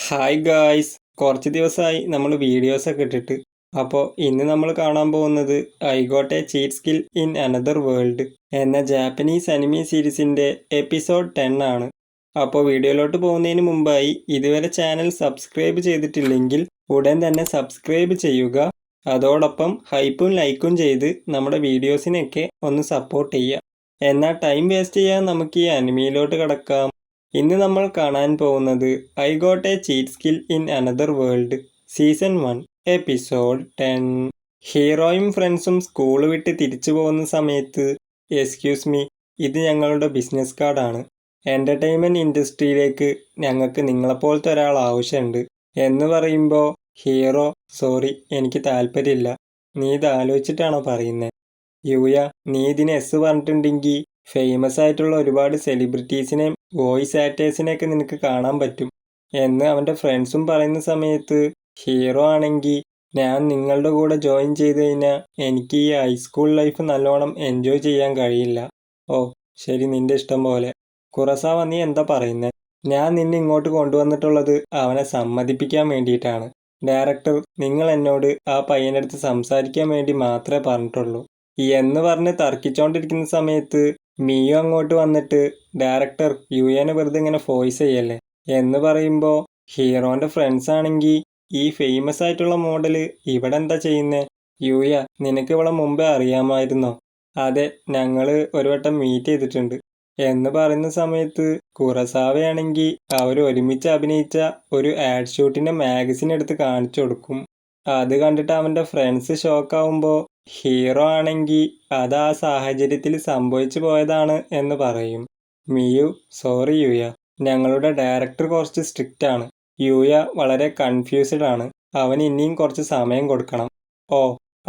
Hi guys, കുറച്ച് ദിവസമായി നമ്മൾ വീഡിയോസൊക്കെ ഇട്ടിട്ട്. അപ്പോൾ ഇന്ന് നമ്മൾ കാണാൻ പോകുന്നത് I got A cheat skill in another world എന്ന ജാപ്പനീസ് അനിമി സീരീസിൻ്റെ എപ്പിസോഡ് 10 ആണ്. അപ്പോൾ വീഡിയോയിലോട്ട് പോകുന്നതിന് മുമ്പായി ഇതുവരെ ചാനൽ സബ്സ്ക്രൈബ് ചെയ്തിട്ടില്ലെങ്കിൽ ഉടൻ തന്നെ സബ്സ്ക്രൈബ് ചെയ്യുക. അതോടൊപ്പം ഹൈപ്പും ലൈക്കും ചെയ്ത് നമ്മുടെ വീഡിയോസിനെയൊക്കെ ഒന്ന് സപ്പോർട്ട് ചെയ്യുക. എന്നാൽ ടൈം വേസ്റ്റ് ചെയ്യാൻ നമുക്ക് ഈ അനിമിയിലോട്ട് കടക്കാം. ഇന്ന് നമ്മൾ കാണാൻ പോകുന്നത് I got A cheat skill in another world season 1 episode 10. ഹീറോയും ഫ്രണ്ട്സും സ്കൂൾ വിട്ട് തിരിച്ചു പോകുന്ന സമയത്ത്, എക്സ്ക്യൂസ് മീ, ഇത് ഞങ്ങളുടെ ബിസിനസ് കാർഡാണ്. എൻ്റർടൈൻമെൻറ്റ് ഇൻഡസ്ട്രിയിലേക്ക് ഞങ്ങൾക്ക് നിങ്ങളെപ്പോലത്തെ ഒരാൾ ആവശ്യമുണ്ട് എന്ന് പറയുമ്പോൾ ഹീറോ, സോറി, എനിക്ക് താല്പര്യമില്ല. നീ ഇത് ആലോചിച്ചിട്ടാണോ പറയുന്നത്? യൂയ, നീ ഇതിന് എസ് പറഞ്ഞിട്ടുണ്ടെങ്കിൽ ഫേമസ് ആയിട്ടുള്ള ഒരുപാട് സെലിബ്രിറ്റീസിനെയും വോയിസ് ആക്ടേഴ്സിനെയൊക്കെ നിനക്ക് കാണാൻ പറ്റും എന്ന് അവൻ്റെ ഫ്രണ്ട്സും പറയുന്ന സമയത്ത്, ഹീറോ ആണെങ്കിൽ ഞാൻ നിങ്ങളുടെ കൂടെ ജോയിൻ ചെയ്ത് കഴിഞ്ഞാൽ എനിക്ക് ഈ ഹൈസ്കൂൾ ലൈഫ് നല്ലോണം എൻജോയ് ചെയ്യാൻ കഴിയില്ല. ഓ ശരി, നിന്റെ ഇഷ്ടം പോലെ. കുറസാവ, നീ എന്താ പറയുന്നത്? ഞാൻ നിന്നെ ഇങ്ങോട്ട് കൊണ്ടുവന്നിട്ടുള്ളത് അവനെ സമ്മതിപ്പിക്കാൻ വേണ്ടിയിട്ടാണ്. ഡയറക്ടർ നിങ്ങൾ എന്നോട് ആ പയ്യനടുത്ത് സംസാരിക്കാൻ വേണ്ടി മാത്രമേ പറഞ്ഞിട്ടുള്ളൂ എന്ന് പറഞ്ഞ് തർക്കിച്ചുകൊണ്ടിരിക്കുന്ന സമയത്ത് മിയു അങ്ങോട്ട് വന്നിട്ട്, ഡയറക്ടർ യുഎനെ വെറുതെ ഇങ്ങനെ ഫോയ്സ് ചെയ്യല്ലേ എന്ന് പറയുമ്പോൾ ഹീറോൻ്റെ ഫ്രണ്ട്സ് ആണെങ്കിൽ, ഈ ഫേമസ് ആയിട്ടുള്ള മോഡല് ഇവിടെ എന്താ ചെയ്യുന്നേ? യുയ, നിനക്ക് ഇവിടെ മുമ്പേ അറിയാമായിരുന്നോ? അതെ, ഞങ്ങൾ ഒരു വട്ടം മീറ്റ് ചെയ്തിട്ടുണ്ട് എന്ന് പറയുന്ന സമയത്ത് കുറസാവയാണെങ്കിൽ അവർ ഒരുമിച്ച് അഭിനയിച്ച ഒരു ആഡ് ഷൂട്ടിൻ്റെ മാഗസിൻ എടുത്ത് കാണിച്ചു കൊടുക്കും. അത് കണ്ടിട്ട് അവൻ്റെ ഫ്രണ്ട്സ് ഷോക്കാവുമ്പോൾ ഹീറോ ആണെങ്കിൽ അത് ആ സാഹചര്യത്തിൽ സംഭവിച്ചു പോയതാണ് എന്ന് പറയും. മിയു, സോറി യൂയ, ഞങ്ങളുടെ ഡയറക്ടർ കുറച്ച് സ്ട്രിക്റ്റ് ആണ്. യൂയ വളരെ കൺഫ്യൂസ്ഡ് ആണ്. അവന് ഇനിയും കുറച്ച് സമയം കൊടുക്കണം. ഓ,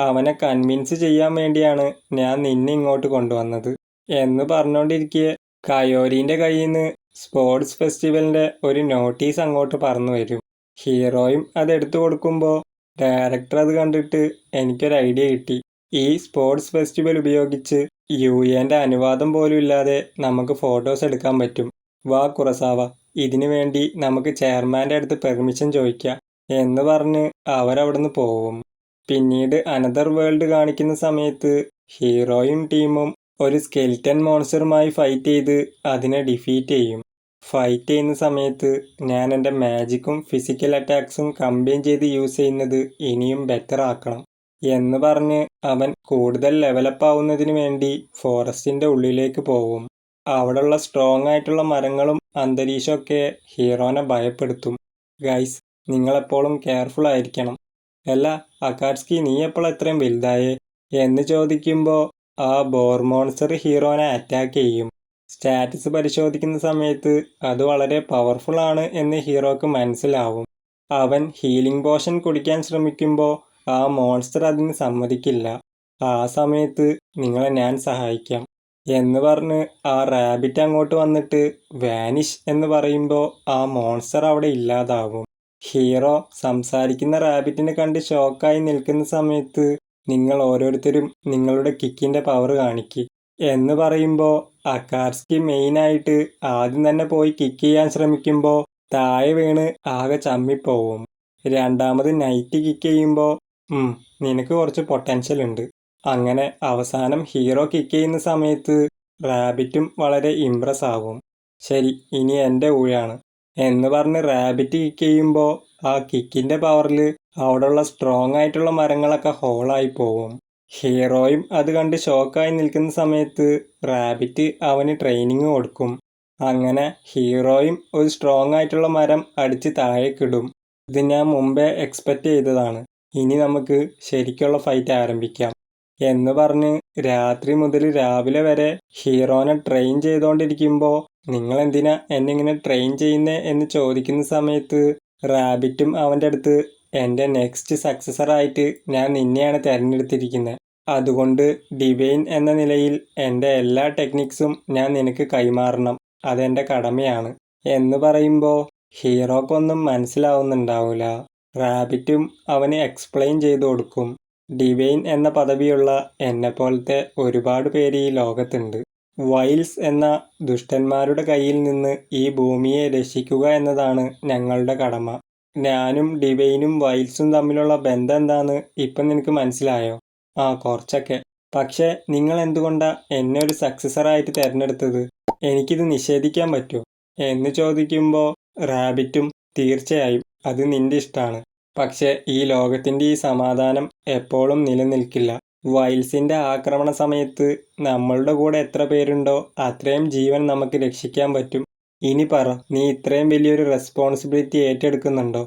അവനെ കൺവിൻസ് ചെയ്യാൻ വേണ്ടിയാണ് ഞാൻ നിന്നെ ഇങ്ങോട്ട് കൊണ്ടുവന്നത് എന്ന് പറഞ്ഞുകൊണ്ടിരിക്കെ കയോരീൻ്റെ കയ്യിൽ നിന്ന് സ്പോർട്സ് ഫെസ്റ്റിവലിൻ്റെ ഒരു നോട്ടീസ് അങ്ങോട്ട് പറന്നു വരും. ഹീറോയും അതെടുത്തു കൊടുക്കുമ്പോൾ ഡയറക്ടർ അത് കണ്ടിട്ട്, എനിക്കൊരു ഐഡിയ കിട്ടി. ഈ സ്പോർട്സ് ഫെസ്റ്റിവൽ ഉപയോഗിച്ച് യുഎൻ്റെ അനുവാദം പോലും ഇല്ലാതെ നമുക്ക് ഫോട്ടോസ് എടുക്കാൻ പറ്റും. വാ കുറസാവ, ഇതിനു വേണ്ടി നമുക്ക് ചെയർമാൻ്റെ അടുത്ത് പെർമിഷൻ ചോദിക്കാം എന്ന് പറഞ്ഞ് അവരവിടുന്ന് പോവും. പിന്നീട് അനദർ വേൾഡ് കാണിക്കുന്ന സമയത്ത് ഹീറോയും ടീമും ഒരു സ്കെൽറ്റൻ മോൺസ്റ്ററുമായി ഫൈറ്റ് ചെയ്ത് അതിനെ ഡിഫീറ്റ് ചെയ്യും. ഫൈറ്റ് ചെയ്യുന്ന സമയത്ത് ഞാൻ എൻ്റെ മാജിക്കും ഫിസിക്കൽ അറ്റാക്സും കമ്പൈൻ ചെയ്ത് യൂസ് ചെയ്യുന്നത് ഇനിയും ബെറ്റർ ആക്കണം എന്ന് പറഞ്ഞ് അവൻ കൂടുതൽ ലെവലപ്പ് ആവുന്നതിന് വേണ്ടി ഫോറസ്റ്റിൻ്റെ ഉള്ളിലേക്ക് പോവും. അവിടെയുള്ള സ്ട്രോങ് ആയിട്ടുള്ള മരങ്ങളും അന്തരീക്ഷമൊക്കെ ഹീറോനെ ഭയപ്പെടുത്തും. ഗൈസ്, നിങ്ങളെപ്പോഴും കെയർഫുൾ ആയിരിക്കണം. അല്ല അക്കാട്സ്കി, നീ എപ്പോഴും എത്രയും വലുതായേ എന്ന് ചോദിക്കുമ്പോൾ ആ ബോർ മോൺസ്റ്റർ ഹീറോനെ അറ്റാക്ക് ചെയ്യും. സ്റ്റാറ്റസ് പരിശോധിക്കുന്ന സമയത്ത് അത് വളരെ പവർഫുൾ ആണ് എന്ന് ഹീറോക്ക് മനസ്സിലാവും. അവൻ ഹീലിംഗ് പോഷൻ കുടിക്കാൻ ശ്രമിക്കുമ്പോൾ ആ മോൺസ്റ്റർ അതിന് സമ്മതിക്കില്ല. ആ സമയത്ത് നിങ്ങളെ ഞാൻ സഹായിക്കാം എന്ന് പറഞ്ഞ് ആ റാബിറ്റ് അങ്ങോട്ട് വന്നിട്ട് വാനിഷ് എന്ന് പറയുമ്പോൾ ആ മോൺസ്റ്റർ അവിടെ ഇല്ലാതാവും. ഹീറോ സംസാരിക്കുന്ന റാബിറ്റിനെ കണ്ട് ഷോക്കായി നിൽക്കുന്ന സമയത്ത്, നിങ്ങൾ ഓരോരുത്തരും നിങ്ങളുടെ കിക്കിൻ്റെ പവർ കാണിക്കുക എന്ന് പറയുമ്പോൾ അക്കാട്സ്കി മെയിനായിട്ട് ആദ്യം തന്നെ പോയി കിക്ക് ചെയ്യാൻ ശ്രമിക്കുമ്പോൾ താഴെ വീണ് ആകെ ചമ്മിപ്പോവും. രണ്ടാമത് നൈറ്റ് കിക്ക് ചെയ്യുമ്പോൾ നിനക്ക് കുറച്ച് പൊട്ടൻഷ്യൽ ഉണ്ട്. അങ്ങനെ അവസാനം ഹീറോ കിക്ക് ചെയ്യുന്ന സമയത്ത് റാബിറ്റും വളരെ ഇംപ്രസ് ആവും. ശരി, ഇനി എൻ്റെ ഊഴാണ് എന്ന് പറഞ്ഞ് റാബിറ്റ് കിക്ക് ചെയ്യുമ്പോൾ ആ കിക്കിൻ്റെ പവറിൽ അവിടെയുള്ള സ്ട്രോങ് ആയിട്ടുള്ള മരങ്ങളൊക്കെ ഹോളായി പോവും. ഹീറോയും അത് കണ്ട് ഷോക്കായി നിൽക്കുന്ന സമയത്ത് റാബിറ്റ് അവന് ട്രെയിനിങ് കൊടുക്കും. അങ്ങനെ ഹീറോയും ഒരു സ്ട്രോങ് ആയിട്ടുള്ള മരം അടിച്ച് താഴേക്കിടും. ഇത് ഞാൻ മുമ്പേ എക്സ്പെക്റ്റ് ചെയ്തതാണ്. ഇനി നമുക്ക് ശരിക്കുള്ള ഫൈറ്റ് ആരംഭിക്കാം എന്ന് പറഞ്ഞ് രാത്രി മുതൽ രാവിലെ വരെ ഹീറോനെ ട്രെയിൻ ചെയ്തുകൊണ്ടിരിക്കുമ്പോൾ, നിങ്ങളെന്തിനാ എന്നെ ഇങ്ങനെ ട്രെയിൻ ചെയ്യുന്നേ എന്ന് ചോദിക്കുന്ന സമയത്ത് റാബിറ്റും അവൻ്റെ അടുത്ത്, എൻ്റെ നെക്സ്റ്റ് സക്സസറായിട്ട് ഞാൻ നിന്നെയാണ് തിരഞ്ഞെടുത്തിരിക്കുന്നത്. അതുകൊണ്ട് ഡിവൈൻ എന്ന നിലയിൽ എൻ്റെ എല്ലാ ടെക്നിക്സും ഞാൻ നിനക്ക് കൈമാറണം. അതെൻ്റെ കടമയാണ് എന്ന് പറയുമ്പോൾ ഹീറോക്കൊന്നും മനസ്സിലാവുന്നുണ്ടാവില്ല. റാബിറ്റും അവന് എക്സ്പ്ലെയിൻ ചെയ്തു കൊടുക്കും. ഡിവൈൻ എന്ന പദവിയുള്ള എന്നെപ്പോലത്തെ ഒരുപാട് പേര് ഈ ലോകത്തുണ്ട്. വൈൽസ് എന്ന ദുഷ്ടന്മാരുടെ കയ്യിൽ നിന്ന് ഈ ഭൂമിയെ രക്ഷിക്കുക എന്നതാണ് ഞങ്ങളുടെ കടമ. ഞാനും ഡിവൈനും വൈൽസും തമ്മിലുള്ള ബന്ധം എന്താന്ന് ഇപ്പം നിനക്ക് മനസ്സിലായോ? ആ, കുറച്ചൊക്കെ. പക്ഷേ നിങ്ങൾ എന്തുകൊണ്ടാ എന്നെ ഒരു സക്സസറായിട്ട് തിരഞ്ഞെടുത്തത്? എനിക്കിത് നിഷേധിക്കാൻ പറ്റുമോ? എന്ന് ചോദിക്കുമ്പോൾ റാബിറ്റും തീർച്ചയായും അത് നിന്റെ ഇഷ്ടമാണ്. പക്ഷേ ഈ ലോകത്തിൻ്റെ ഈ സമാധാനം എപ്പോഴും നിലനിൽക്കില്ല. വൈൽസിൻ്റെ ആക്രമണ സമയത്ത് നമ്മളുടെ കൂടെ എത്ര പേരുണ്ടോ അത്രയും ജീവൻ നമുക്ക് രക്ഷിക്കാൻ പറ്റും. ഇനി പറ, നീ ഇത്രയും വലിയൊരു റെസ്പോൺസിബിലിറ്റി ഏറ്റെടുക്കുന്നുണ്ടോ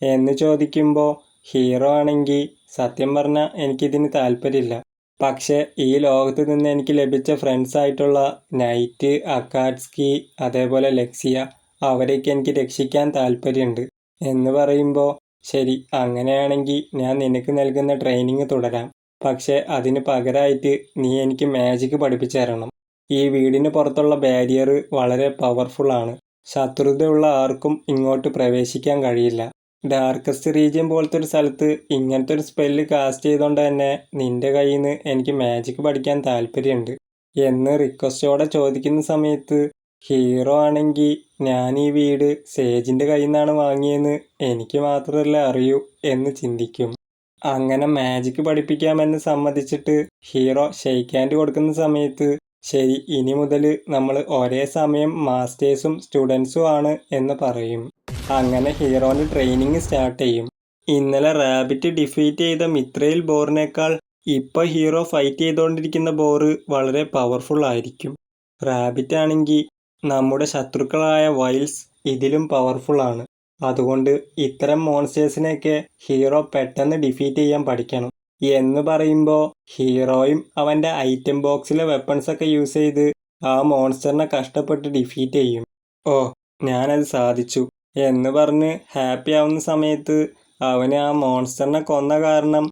എന്ന് ചോദിക്കുമ്പോൾ ഹീറോ ആണെങ്കിൽ സത്യം പറഞ്ഞാൽ എനിക്കിതിന് താല്പര്യമില്ല. പക്ഷേ ഈ ലോകത്ത് നിന്ന് എനിക്ക് ലഭിച്ച ഫ്രണ്ട്സായിട്ടുള്ള നൈറ്റ്, അക്കാറ്റ്സ്കി, അതേപോലെ ലെക്സിയ, അവരെയൊക്കെ എനിക്ക് രക്ഷിക്കാൻ താല്പര്യമുണ്ട് എന്ന് പറയുമ്പോൾ ശരി, അങ്ങനെയാണെങ്കിൽ ഞാൻ നിനക്ക് നൽകുന്ന ട്രെയിനിങ് തുടരാം. പക്ഷേ അതിന് പകരമായിട്ട് നീ എനിക്ക് മാജിക് പഠിപ്പിച്ചു തരണം. ഈ വീടിന് പുറത്തുള്ള ബാരിയർ വളരെ പവർഫുള്ളാണ്. ശത്രുതയുള്ള ആർക്കും ഇങ്ങോട്ട് പ്രവേശിക്കാൻ കഴിയില്ല. ഡാർക്കസ്റ്റ് റീജിയൻ പോലത്തെ ഒരു സ്ഥലത്ത് ഇങ്ങനത്തെ ഒരു സ്പെല്ല് കാസ്റ്റ് ചെയ്തുകൊണ്ട് തന്നെ നിന്റെ കയ്യിൽ നിന്ന് എനിക്ക് മാജിക് പഠിക്കാൻ താല്പര്യമുണ്ട് എന്ന് റിക്വസ്റ്റോടെ ചോദിക്കുന്ന സമയത്ത് ഹീറോ ആണെങ്കിൽ ഞാൻ ഈ വീട് സേജിൻ്റെ കയ്യിൽ നിന്നാണ് വാങ്ങിയെന്ന് എനിക്ക് മാത്രമല്ല അറിയൂ എന്ന് ചിന്തിക്കും. അങ്ങനെ മാജിക് പഠിപ്പിക്കാമെന്ന് സമ്മതിച്ചിട്ട് ഹീറോ ഷെയ്ക്ക് ഹാൻഡ് കൊടുക്കുന്ന സമയത്ത് ശരി, ഇനി മുതൽ നമ്മൾ ഒരേ സമയം മാസ്റ്റേഴ്സും സ്റ്റുഡൻസും ആണ് എന്ന് പറയും. അങ്ങനെ ഹീറോന് ട്രെയിനിങ് സ്റ്റാർട്ട് ചെയ്യും. ഇന്നലെ റാബിറ്റ് ഡിഫീറ്റ് ചെയ്ത മിത്രയിൽ ബോറിനേക്കാൾ ഇപ്പോൾ ഹീറോ ഫൈറ്റ് ചെയ്തുകൊണ്ടിരിക്കുന്ന ബോറ് വളരെ പവർഫുൾ ആയിരിക്കും. റാബിറ്റ് ആണെങ്കിൽ നമ്മുടെ ശത്രുക്കളായ വൈൽസ് ഇതിലും പവർഫുൾ ആണ്. അതുകൊണ്ട് ഇത്തരം മോൺസ്റ്റേഴ്സിനെയൊക്കെ ഹീറോ പെട്ടെന്ന് ഡിഫീറ്റ് ചെയ്യാൻ പഠിക്കണം എന്ന് പറയുമ്പോൾ ഹീറോയും അവൻ്റെ ഐറ്റം ബോക്സിലെ വെപ്പൺസൊക്കെ യൂസ് ചെയ്ത് ആ മോൺസ്റ്ററിനെ കഷ്ടപ്പെട്ട് ഡിഫീറ്റ് ചെയ്യും. ഓ, ഞാനത് സാധിച്ചു എന്ന് പറഞ്ഞ് ഹാപ്പി ആവുന്ന സമയത്ത് അവന് ആ മോൺസ്റ്ററിനെ കൊന്ന കാരണം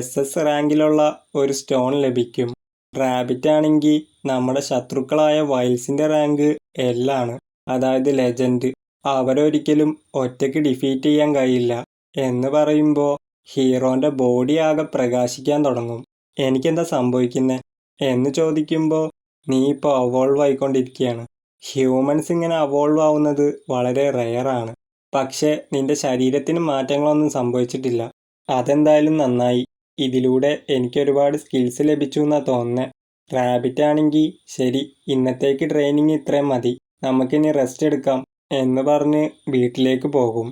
SS റാങ്കിലുള്ള ഒരു സ്റ്റോൺ ലഭിക്കും. റാബിറ്റ് ആണെങ്കിൽ നമ്മുടെ ശത്രുക്കളായ വൈൽസിൻ്റെ റാങ്ക് L ആണ്, അതായത് ലെജൻഡ്. അവരൊരിക്കലും ഒറ്റയ്ക്ക് ഡിഫീറ്റ് ചെയ്യാൻ കഴിയില്ല എന്ന് പറയുമ്പോൾ ഹീറോൻ്റെ ബോഡി ആകെ പ്രകാശിക്കാൻ തുടങ്ങും. എനിക്കെന്താ സംഭവിക്കുന്നത് എന്ന് ചോദിക്കുമ്പോൾ നീ ഇപ്പോൾ അവോൾവ് ആയിക്കൊണ്ടിരിക്കുകയാണ്. ഹ്യൂമൻസ് ഇങ്ങനെ അവോൾവ് ആവുന്നത് വളരെ റെയറാണ്. പക്ഷേ നിന്റെ ശരീരത്തിന് മാറ്റങ്ങളൊന്നും സംഭവിച്ചിട്ടില്ല. അതെന്തായാലും നന്നായി. ഇതിലൂടെ എനിക്കൊരുപാട് സ്കിൽസ് ലഭിച്ചു എന്നാണ് തോന്നുന്നത്. റാബിറ്റ് ആണെങ്കിൽ ശരി, ഇന്നത്തേക്ക് ട്രെയിനിങ് ഇത്രയും മതി, നമുക്കിനി റെസ്റ്റ് എടുക്കാം എന്ന് പറഞ്ഞ് വീട്ടിലേക്ക് പോകും.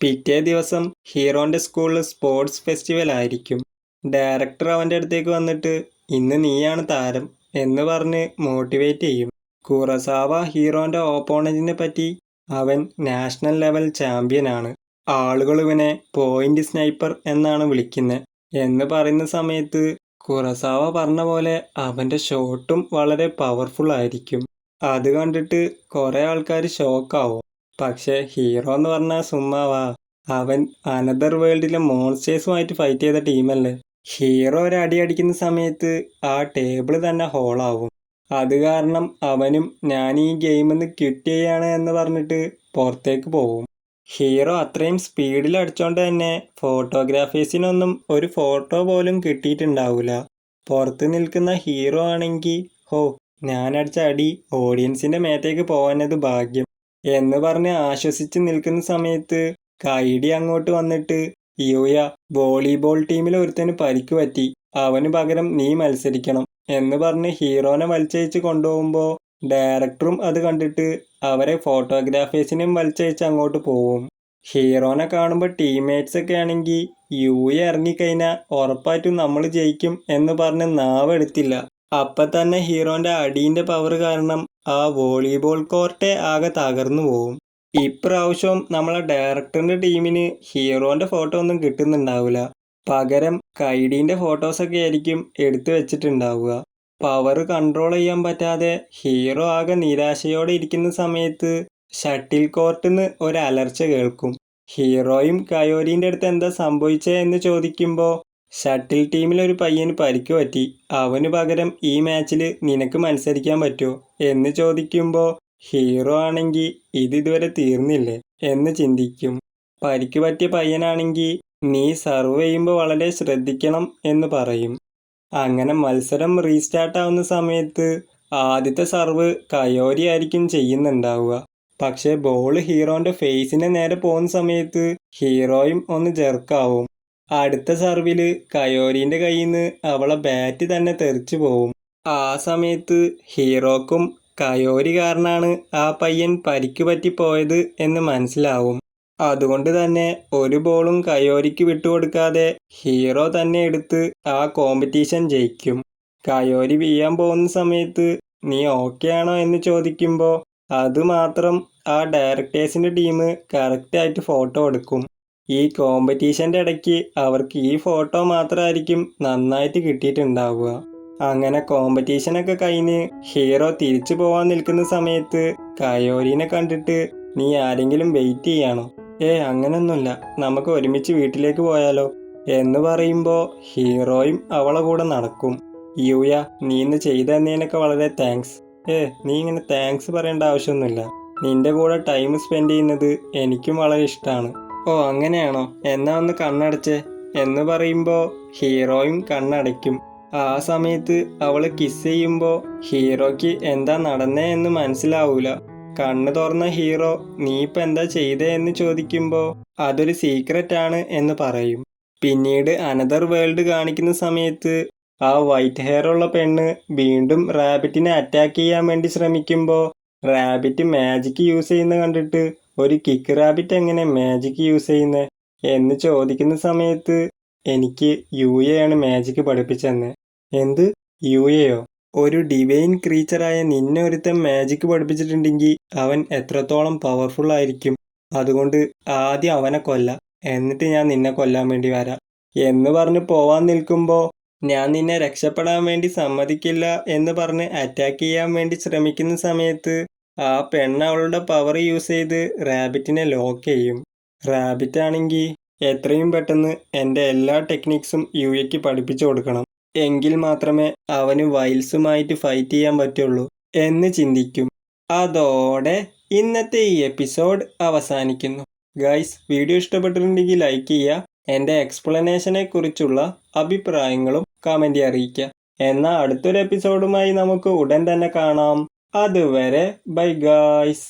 പിറ്റേ ദിവസം ഹീറോൻ്റെ സ്കൂളിൽ സ്പോർട്സ് ഫെസ്റ്റിവൽ ആയിരിക്കും. ഡയറക്ടർ അവൻ്റെ അടുത്തേക്ക് വന്നിട്ട് ഇന്ന് നീയാണ് താരം എന്ന് പറഞ്ഞ് മോട്ടിവേറ്റ് ചെയ്യും. കുറസാവ ഹീറോൻ്റെ ഓപ്പോണൻറ്റിനെ പറ്റി അവൻ നാഷണൽ ലെവൽ ചാമ്പ്യനാണ്, ആളുകൾ ഇവനെ പോയിന്റ് സ്നൈപ്പർ എന്നാണ് വിളിക്കുന്നത് എന്ന് പറയുന്ന സമയത്ത് കുറസാവ പറഞ്ഞ പോലെ അവൻ്റെ ഷോട്ടും വളരെ പവർഫുൾ ആയിരിക്കും. അത് കണ്ടിട്ട് കുറേ ആൾക്കാർ ഷോക്കാവും. പക്ഷേ ഹീറോ എന്ന് പറഞ്ഞാൽ സുമ്മാവാ, അവൻ അനദർ വേൾഡിലെ മോൺസ്റ്റേഴ്സുമായിട്ട് ഫൈറ്റ് ചെയ്ത ടീമല്ലേ. ഹീറോ ഒരു അടി അടിക്കുന്ന സമയത്ത് ആ ടേബിൾ തന്നെ ഹോളാവും. അത് കാരണം അവനും ഞാൻ ഈ ഗെയിമിൽ നിന്ന് ക്വിറ്റ് ചെയ്യാണ് എന്ന് പറഞ്ഞിട്ട് പുറത്തേക്ക് പോവും. ഹീറോ അത്രയും സ്പീഡിൽ അടിച്ചോണ്ട് തന്നെ ഫോട്ടോഗ്രാഫേഴ്സിനൊന്നും ഒരു ഫോട്ടോ പോലും കിട്ടിയിട്ടുണ്ടാവില്ല. പുറത്ത് നിൽക്കുന്ന ഹീറോ ആണെങ്കിൽ ഹോ, ഞാനടിച്ച അടി ഓഡിയൻസിൻ്റെ മേത്തേക്ക് പോകാനത് ഭാഗ്യം എന്ന് പറഞ്ഞ് ആശ്വസിച്ച് നിൽക്കുന്ന സമയത്ത് കൈഡി അങ്ങോട്ട് വന്നിട്ട് യൂയ, വോളിബോൾ ടീമിൽ ഒരുത്തന് പരിക്ക് പറ്റി, അവന് പകരം നീ മത്സരിക്കണം എന്ന് പറഞ്ഞ് ഹീറോനെ വലിച്ചയച്ച് കൊണ്ടുപോകുമ്പോൾ ഡയറക്ടറും അത് കണ്ടിട്ട് അവരെ ഫോട്ടോഗ്രാഫേഴ്സിനെയും വലിച്ചയച്ച് അങ്ങോട്ട് പോവും. ഹീറോനെ കാണുമ്പോൾ ടീംമേറ്റ്സൊക്കെ ആണെങ്കിൽ യൂയ ഇറങ്ങിക്കഴിഞ്ഞാൽ ഉറപ്പായിട്ടും നമ്മൾ ജയിക്കും എന്ന് പറഞ്ഞ് നാവെടുത്തില്ല. അപ്പം തന്നെ ഹീറോൻ്റെ അടീൻ്റെ പവർ കാരണം ആ വോളിബോൾ കോർട്ടേ ആകെ തകർന്നു പോവും. ഇപ്രാവശ്യം നമ്മളെ ഡയറക്ടറിൻ്റെ ടീമിന് ഹീറോൻ്റെ ഫോട്ടോ ഒന്നും കിട്ടുന്നുണ്ടാവില്ല. പകരം കൈഡീൻ്റെ ഫോട്ടോസൊക്കെ ആയിരിക്കും എടുത്തു വെച്ചിട്ടുണ്ടാവുക. പവർ കൺട്രോൾ ചെയ്യാൻ പറ്റാതെ ഹീറോ ആകെ നിരാശയോടെ ഇരിക്കുന്ന സമയത്ത് ഷട്ടിൽ കോർട്ടിൽ നിന്ന് ഒരു അലർച്ച കേൾക്കും. ഹീറോയും കയോരീൻ്റെ അടുത്ത് എന്താ സംഭവിച്ചേ എന്ന് ചോദിക്കുമ്പോൾ ഷട്ടിൽ ടീമിലൊരു പയ്യന് പരിക്ക് പറ്റി, അവന് പകരം ഈ മാച്ചിൽ നിനക്ക് മത്സരിക്കാൻ പറ്റുമോ എന്ന് ചോദിക്കുമ്പോൾ ഹീറോ ആണെങ്കിൽ ഇതുവരെ തീർന്നില്ലേ എന്ന് ചിന്തിക്കും. പരിക്ക് പറ്റിയ പയ്യനാണെങ്കിൽ നീ സർവ് ചെയ്യുമ്പോൾ വളരെ ശ്രദ്ധിക്കണം എന്ന് പറയും. അങ്ങനെ മത്സരം റീസ്റ്റാർട്ട് ആവുന്ന സമയത്ത് ആദ്യത്തെ സർവ് കയോരി ആയിരിക്കും ചെയ്യുന്നുണ്ടാവുക. പക്ഷെ ബോൾ ഹീറോന്റെ ഫേസിന് നേരെ പോകുന്ന സമയത്ത് ഹീറോയും ഒന്ന് ജെർക്കാവും. അടുത്ത സർവില് കയോരിന്റെ കയ്യിൽ നിന്ന് അവളെ ബാറ്റ് തന്നെ തെറിച്ചു പോവും. ആ സമയത്ത് ഹീറോക്കും കയോരി കാരണമാണ് ആ പയ്യൻ പരിക്ക് പറ്റിപ്പോയത് എന്ന് മനസ്സിലാവും. അതുകൊണ്ട് തന്നെ ഒരു ബോളും കയോരിക്ക് വിട്ടുകൊടുക്കാതെ ഹീറോ തന്നെ എടുത്ത് ആ കോമ്പറ്റീഷൻ ജയിക്കും. കയോരി വീഴാൻ പോകുന്ന സമയത്ത് നീ ഓക്കെ ആണോ എന്ന് ചോദിക്കുമ്പോൾ അതുമാത്രം ആ ഡയറക്ടേഴ്സിൻ്റെ ടീം കറക്റ്റായിട്ട് ഫോട്ടോ എടുക്കും. ഈ കോമ്പറ്റീഷൻ്റെ ഇടയ്ക്ക് അവർക്ക് ഈ ഫോട്ടോ മാത്രമായിരിക്കും നന്നായിട്ട് കിട്ടിയിട്ടുണ്ടാവുക. അങ്ങനെ കോമ്പറ്റീഷനൊക്കെ കഴിഞ്ഞ് ഹീറോ തിരിച്ചു പോവാൻ നിൽക്കുന്ന സമയത്ത് കയോരിനെ കണ്ടിട്ട് നീ ആരെങ്കിലും വെയിറ്റ് ചെയ്യാണോ? അങ്ങനൊന്നുമില്ല, നമുക്ക് ഒരുമിച്ച് വീട്ടിലേക്ക് പോയാലോ എന്ന് പറയുമ്പോൾ ഹീറോയും അവളെ കൂടെ നടക്കും. യൂയ, നീ ഇന്ന് ചെയ്തതിനൊക്കെ വളരെ താങ്ക്സ്. നീ ഇങ്ങനെ താങ്ക്സ് പറയേണ്ട ആവശ്യമൊന്നുമില്ല. നിന്റെ കൂടെ ടൈം സ്പെൻഡ് ചെയ്യുന്നത് എനിക്കും വളരെ ഇഷ്ടമാണ്. അങ്ങനെയാണോ? എന്നാ ഒന്ന് കണ്ണടച്ചേ എന്ന് പറയുമ്പോൾ ഹീറോയും കണ്ണടയ്ക്കും. ആ സമയത്ത് അവള് കിസ് ചെയ്യുമ്പോൾ ഹീറോയ്ക്ക് എന്താ നടന്നേ എന്ന് മനസ്സിലാവൂല. കണ്ണ് തുറന്ന ഹീറോ നീ ഇപ്പം എന്താ ചെയ്തേ എന്ന് ചോദിക്കുമ്പോൾ അതൊരു സീക്രറ്റ് ആണ് എന്ന് പറയും. പിന്നീട് അനദർ വേൾഡ് കാണിക്കുന്ന സമയത്ത് ആ വൈറ്റ് ഹെയർ ഉള്ള പെണ്ണ് വീണ്ടും റാബിറ്റിനെ അറ്റാക്ക് ചെയ്യാൻ വേണ്ടി ശ്രമിക്കുമ്പോൾ റാബിറ്റ് മാജിക് യൂസ് ചെയ്യുന്ന കണ്ടിട്ട് ഒരു കിക്ക് റാബിറ്റ് എങ്ങനെ മാജിക് യൂസ് ചെയ്യുന്നത് എന്ന് ചോദിക്കുന്ന സമയത്ത് എനിക്ക് യുഎയാണ് മാജിക് പഠിപ്പിച്ചെന്ന്. എന്ത്? യുഎയോ? ഒരു ഡിവൈൻ ക്രീച്ചറായ നിന്നെ ഒരുത്തൻ മാജിക് പഠിപ്പിച്ചിട്ടുണ്ടെങ്കിൽ അവൻ എത്രത്തോളം പവർഫുൾ ആയിരിക്കും. അതുകൊണ്ട് ആദ്യം അവനെ കൊല്ലാം, എന്നിട്ട് ഞാൻ നിന്നെ കൊല്ലാൻ വേണ്ടി വരാം എന്ന് പറഞ്ഞ് പോവാൻ നിൽക്കുമ്പോൾ ഞാൻ നിന്നെ രക്ഷപ്പെടാൻ വേണ്ടി സമ്മതിക്കില്ല എന്ന് പറഞ്ഞ് അറ്റാക്ക് ചെയ്യാൻ വേണ്ടി ശ്രമിക്കുന്ന സമയത്ത് ആ പെണ്ണ് അവളുടെ പവർ യൂസ് ചെയ്ത് റാബിറ്റിനെ ലോക്ക് ചെയ്യും. റാബിറ്റ് ആണെങ്കിൽ എത്രയും പെട്ടെന്ന് എൻ്റെ എല്ലാ ടെക്നിക്സും യുഎക്ക് പഠിപ്പിച്ചു കൊടുക്കണം, എങ്കിൽ മാത്രമേ അവന് വൈൽസുമായിട്ട് ഫൈറ്റ് ചെയ്യാൻ പറ്റുള്ളൂ എന്ന് ചിന്തിക്കും. അതോടെ ഇന്നത്തെ ഈ എപ്പിസോഡ് അവസാനിക്കുന്നു. ഗൈസ്, വീഡിയോ ഇഷ്ടപ്പെട്ടിട്ടുണ്ടെങ്കിൽ ലൈക്ക് ചെയ്യുക. എൻ്റെ എക്സ്പ്ലനേഷനെ കുറിച്ചുള്ള അഭിപ്രായങ്ങളും കമൻ്റ് അറിയിക്കുക. എന്നാൽ അടുത്തൊരു എപ്പിസോഡുമായി നമുക്ക് ഉടൻ തന്നെ കാണാം. അതുവരെ ബൈ ഗൈസ്.